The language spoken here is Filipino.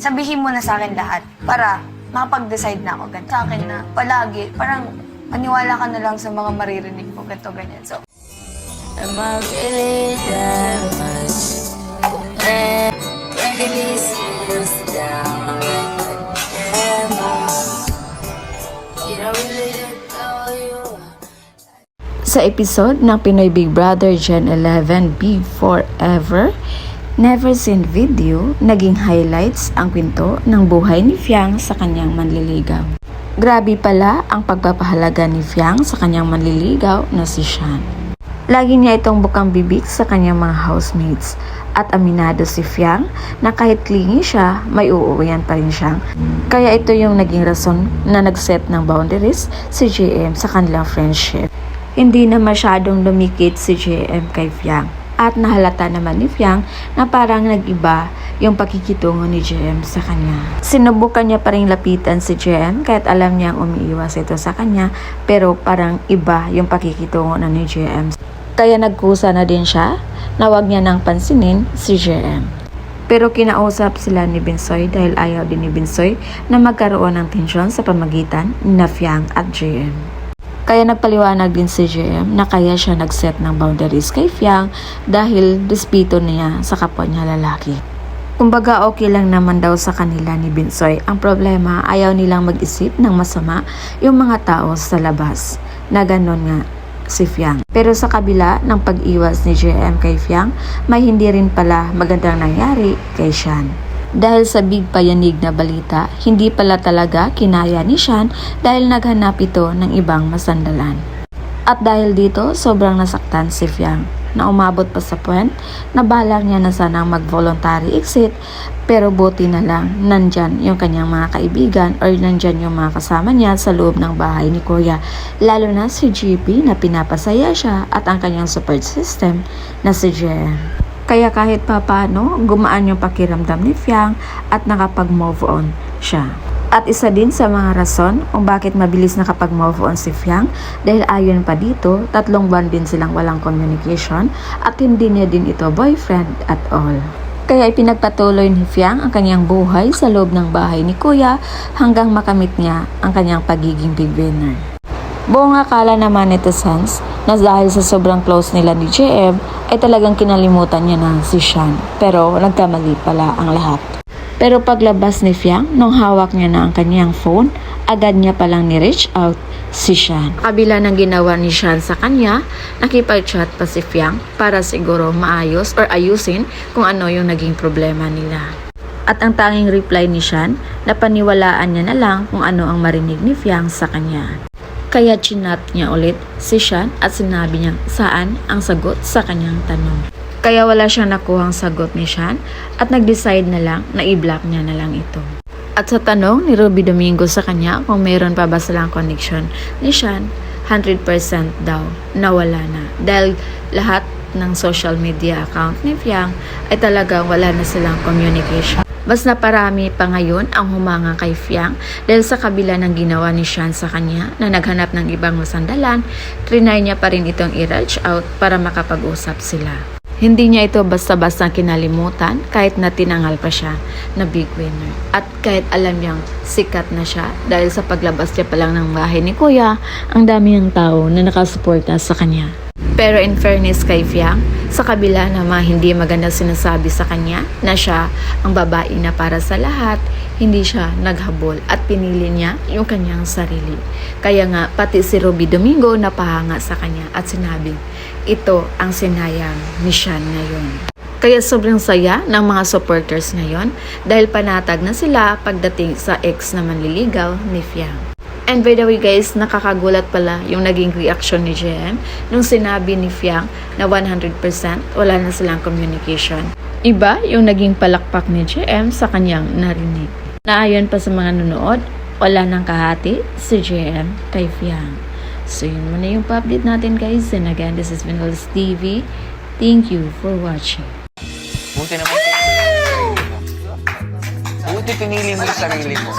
sabihin mo na sa akin lahat para makapag-decide na ako ganito. Sa akin na palagi, parang maniwala ka na lang sa mga maririnig mo, ganito, ganyan. So, Am I really that much? Really serious down. Am I? You don't really know you. Sa episode ng Pinoy Big Brother Gen 11 Big Forever, Never Seen Video, naging highlights ang kwento ng buhay ni Fiang sa kanyang manliligaw. Grabe pala ang pagpapahalaga ni Fiang sa kanyang manliligaw na si Sean. Lagi niya itong bukang bibig sa kanyang mga housemates at aminado si Fiang na kahit clingy siya, may uuwian pa rin siyang. Kaya ito yung naging rason na nag-set ng boundaries si JM sa kanilang friendship. Hindi na masyadong lumikit si JM kay Fiang at nahalata naman ni Fiang na parang nag-iba yung pakikitungo ni JM sa kanya. Sinubukan niya pa rin lapitan si JM kahit alam niyang umiiwas ito sa kanya, pero parang iba yung pakikitungo na ni JM. Kaya nagkusa na din siya na wag niya nang pansinin si JM. Pero kinausap sila ni Binsoy dahil ayaw din ni Binsoy na magkaroon ng tensyon sa pamagitan ni Fiang at JM. Kaya nagpaliwanag din si JM na kaya siya nag-set ng boundaries kay Fiang dahil respeto niya sa kapwa niya lalaki. Kumbaga okay lang naman daw sa kanila ni Binsoy. Ang problema, ayaw nilang mag-isip ng masama yung mga tao sa labas. Na ganon nga si Fiang. Pero sa kabila ng pag-iwas ni JM kay Fiang, may hindi rin pala magandang nangyari kay Sean. Dahil sa big payanig na balita, hindi pala talaga kinaya ni Sean dahil naghanap ito ng ibang masandalan. At dahil dito, sobrang nasaktan si Fiang na umabot pa sa point na balak niya na sanang mag-voluntary exit, pero buti na lang nandyan yung kanyang mga kaibigan or nandyan yung mga kasama niya sa loob ng bahay ni Kuya, lalo na si GP na pinapasaya siya at ang kanyang support system na si JM. Kaya kahit papaano, gumaan yung pakiramdam ni Fiang at nakapag-move on siya. At isa din sa mga rason kung bakit mabilis nakapag-move on si Fiang dahil ayon pa dito, 3 buwan din silang walang communication at hindi niya din ito boyfriend at all. Kaya ipinagpatuloy ni Fiang ang kanyang buhay sa loob ng bahay ni Kuya hanggang makamit niya ang kanyang pagiging big winner. Buong akala naman netizens na dahil sa sobrang close nila ni JM ay talagang kinalimutan niya na si Sean, pero nagkamali pala ang lahat. Pero paglabas ni Fiang, nung hawak niya na ang kanyang phone, agad niya palang ni-reach out si Sean. Kabila ng ginawa ni Sean sa kanya, nakipag-chat pa si Fiang para siguro maayos or ayusin kung ano yung naging problema nila. At ang tanging reply ni Sean, napaniwalaan niya na lang kung ano ang marinig ni Fiang sa kanya. Kaya chinat niya ulit si Sean at sinabi niya saan ang sagot sa kanyang tanong. Kaya wala siyang nakuhang sagot ni Sean at nag-decide na lang na i-block niya na lang ito. At sa tanong ni Ruby Domingo sa kanya kung mayroon pa ba silang connection ni Sean, 100% daw nawala na. Dahil lahat ng social media account ni Fiang ay talagang wala na silang communication. Mas naparami pa ngayon ang humanga kay Fiang dahil sa kabila ng ginawa ni Sean sa kanya na naghanap ng ibang masandalan, trinay niya pa rin itong i-reach out para makapag-usap sila. Hindi niya ito basta-basta kinalimutan kahit na tinangal pa siya na big winner. At kahit alam niyang sikat na siya dahil sa paglabas niya pa lang ng bahay ni Kuya, ang dami ng tao na nakasuporta sa kanya. Pero in fairness kay Fiang, sa kabila na mga hindi maganda sinasabi sa kanya na siya ang babae na para sa lahat, hindi siya naghabol at pinili niya yung kanyang sarili. Kaya nga pati si Ruby Domingo napahanga sa kanya at sinabing, ito ang sinayang ni Sean ngayon. Kaya sobrang saya ng mga supporters ngayon dahil panatag na sila pagdating sa ex na manliligaw ni Fiang. And by the way guys, nakakagulat pala yung naging reaction ni JM nung sinabi ni Fiang na 100% wala na silang communication. Iba yung naging palakpak ni JM sa kanyang narinig. Naayon pa sa mga nanonood, wala nang kahati si JM kay Fiang. So yun muna yung pa-update natin guys. And again, this is Vinales TV. Thank you for watching. Buti naman pinili mo. Buti pinili mo yung sarili mo.